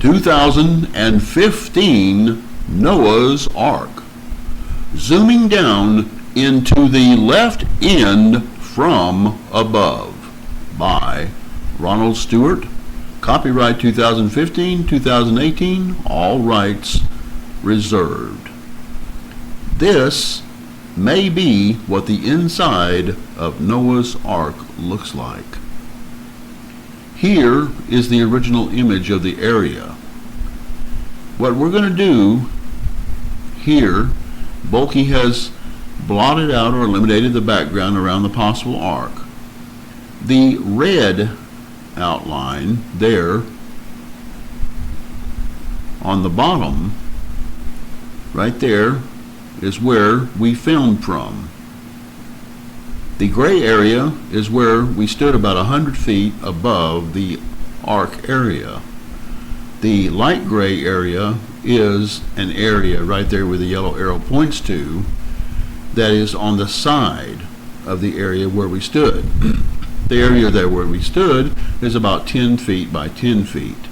2015 Noah's Ark. Zooming down into the left end from above by Ronald Stewart. Copyright 2015-2018, all rights reserved. This may be what the inside of Noah's Ark looks like. Here is the original image of the area. What we're going to do here, Bulky has blotted out or eliminated the background around the possible ark. The red outline there on the bottom, right there, is where we filmed from. The gray area is where we stood about 100 feet above the ark area. The light gray area is an area right there where the yellow arrow points to that is on the side of the area where we stood. The area there where we stood is about 10 feet by 10 feet,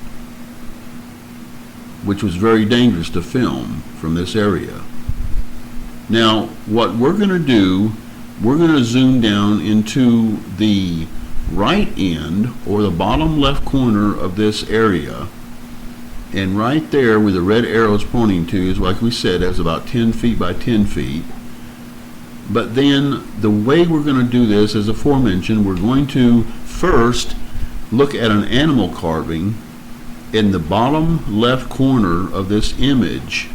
which was very dangerous to film from this area. Now, what we're going to do, we're going to zoom down into the right end or the bottom left corner of this area, and right there where the red arrow is pointing to is, like we said, that's about 10 feet by 10 feet. But then the way we're going to do this, as aforementioned, we're going to first look at an animal carving in the bottom left corner of this image,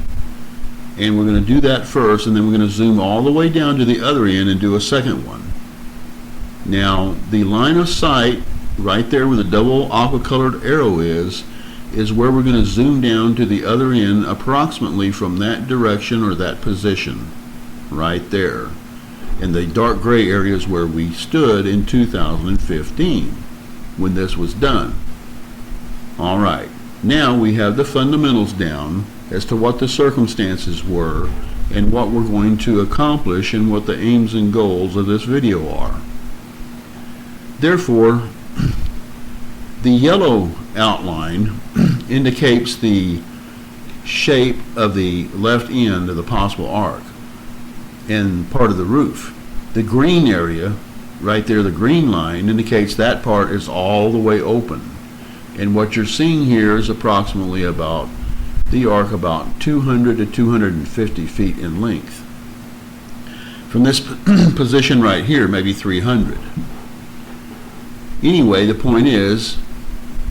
and we're going to do that first, and then we're going to zoom all the way down to the other end and do a second one. Now, the line of sight right there where the double aqua colored arrow is where we're going to zoom down to the other end, approximately from that direction or that position right there. And the dark gray area is where we stood in 2015 when this was done. All right, now we have the fundamentals down as to what the circumstances were and what we're going to accomplish and what the aims and goals of this video are. Therefore, the yellow outline indicates the shape of the left end of the possible ark and part of the roof. The green area right there, the green line, indicates that part is all the way open. And what you're seeing here is approximately about the ark about 200 to 250 feet in length. From this position right here, maybe 300. Anyway, the point is,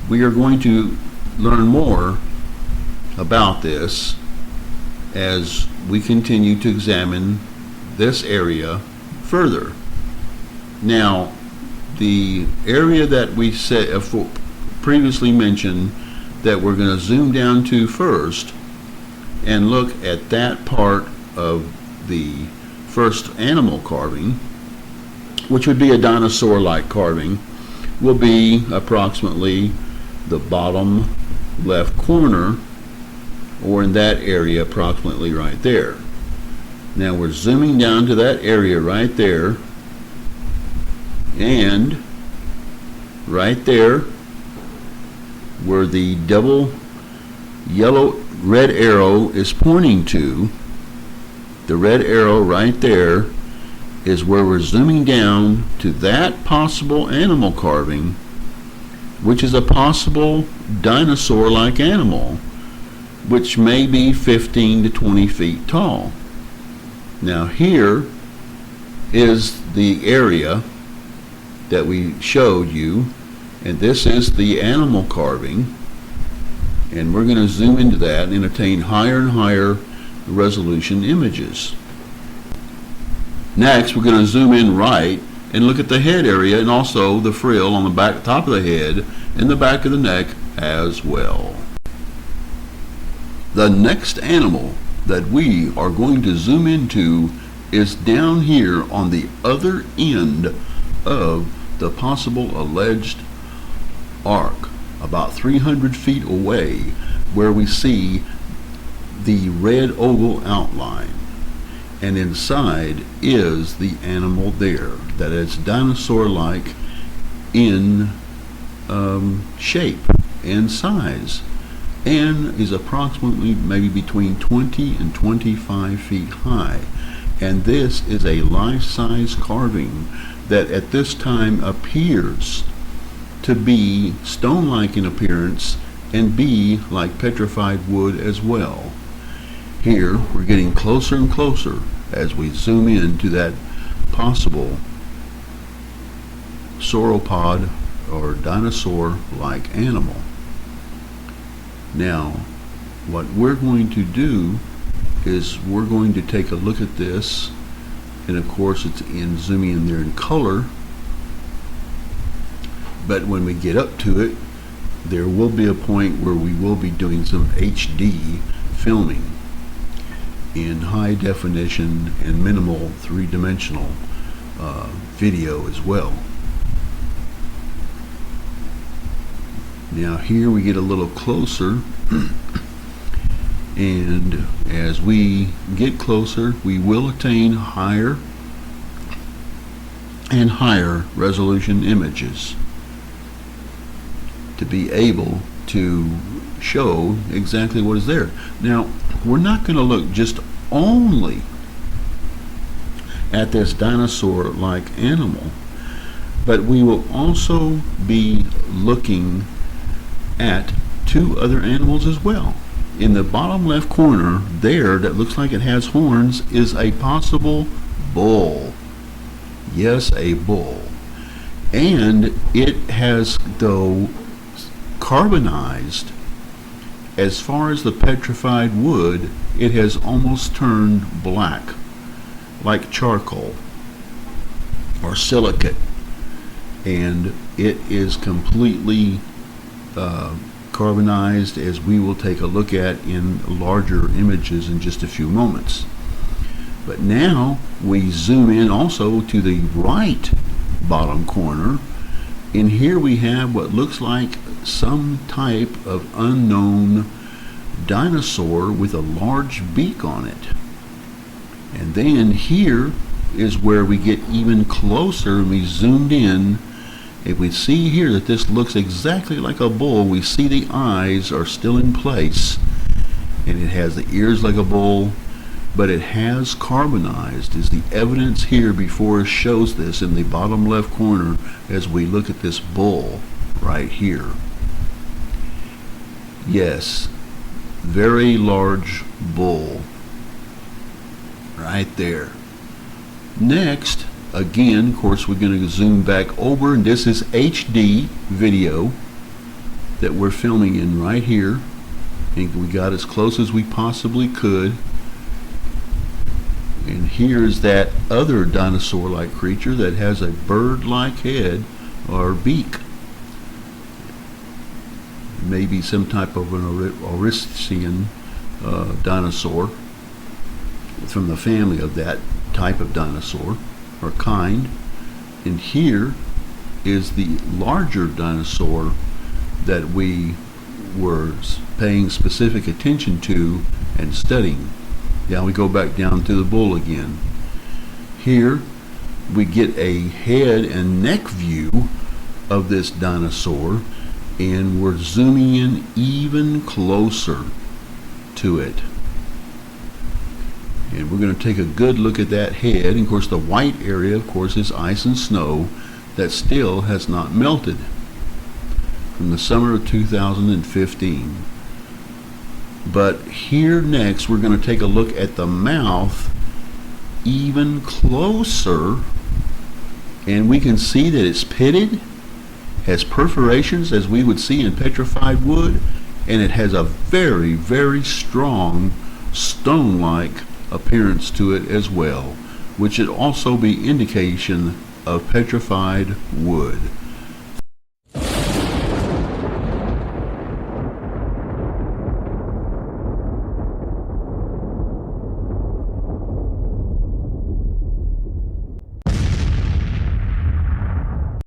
we are going to learn more about this as we continue to examine this area further. Now, the area that we previously mentioned that we're going to zoom down to first and look at that part of the first animal carving, which would be a dinosaur-like carving, will be approximately the bottom left corner, or in that area approximately right there. Now we're zooming down to that area right there, and right there where the double yellow red arrow is pointing to, the red arrow right there is where we're zooming down to that possible animal carving, which is a possible dinosaur-like animal, which may be 15 to 20 feet tall. Now here is the area that we showed you, and this is the animal carving, and we're going to zoom into that and attain higher and higher resolution images. Next, we're going to zoom in right and look at the head area and also the frill on the back top of the head and the back of the neck as well. The next animal that we are going to zoom into is down here on the other end of the possible alleged ark, about 300 feet away, where we see the red oval outline, and inside is the animal there that is dinosaur-like in shape and size. and is approximately maybe between 20 and 25 feet high. And this is a life-size carving that at this time appears to be stone-like in appearance and be like petrified wood as well. Here we're getting closer and closer as we zoom in to that possible sauropod or dinosaur-like animal. Now, what we're going to do is we're going to take a look at this, and of course it's in zooming in there in color, but when we get up to it, there will be a point where we will be doing some HD filming in high definition and minimal three-dimensional video as well. Now here we get a little closer, and as we get closer we will attain higher and higher resolution images to be able to show exactly what is there. Now we're not going to look just only at this dinosaur-like animal, but we will also be looking at two other animals as well. In the bottom left corner there, that looks like it has horns, is a possible bull. Yes, a bull. And it has, though, carbonized. As far as the petrified wood, it has almost turned black, like charcoal or silicate, and it is completely carbonized, as we will take a look at in larger images in just a few moments. But now we zoom in also to the right bottom corner, and here we have what looks like some type of unknown dinosaur with a large beak on it. And then here is where we get even closer, and we zoomed in. If we see here that this looks exactly like a bull, we see the eyes are still in place, and it has the ears like a bull, but it has carbonized, is the evidence here before us shows this in the bottom left corner as we look at this bull right here. Yes, very large bull right there. Next, again, of course, we're going to zoom back over, and this is HD video that we're filming in right here. I think we got as close as we possibly could. And here's that other dinosaur-like creature that has a bird-like head or beak. Maybe some type of an Orician dinosaur from the family of that type of dinosaur or kind. And here is the larger dinosaur that we were paying specific attention to and studying. Now we go back down to the bull again. Here we get a head and neck view of this dinosaur, and we're zooming in even closer to it. And we're going to take a good look at that head. And of course the white area, of course, is ice and snow that still has not melted from the summer of 2015. But here next we're going to take a look at the mouth even closer, and we can see that it's pitted, has perforations as we would see in petrified wood, and it has a very, very strong stone-like appearance to it as well, which would also be indication of petrified wood.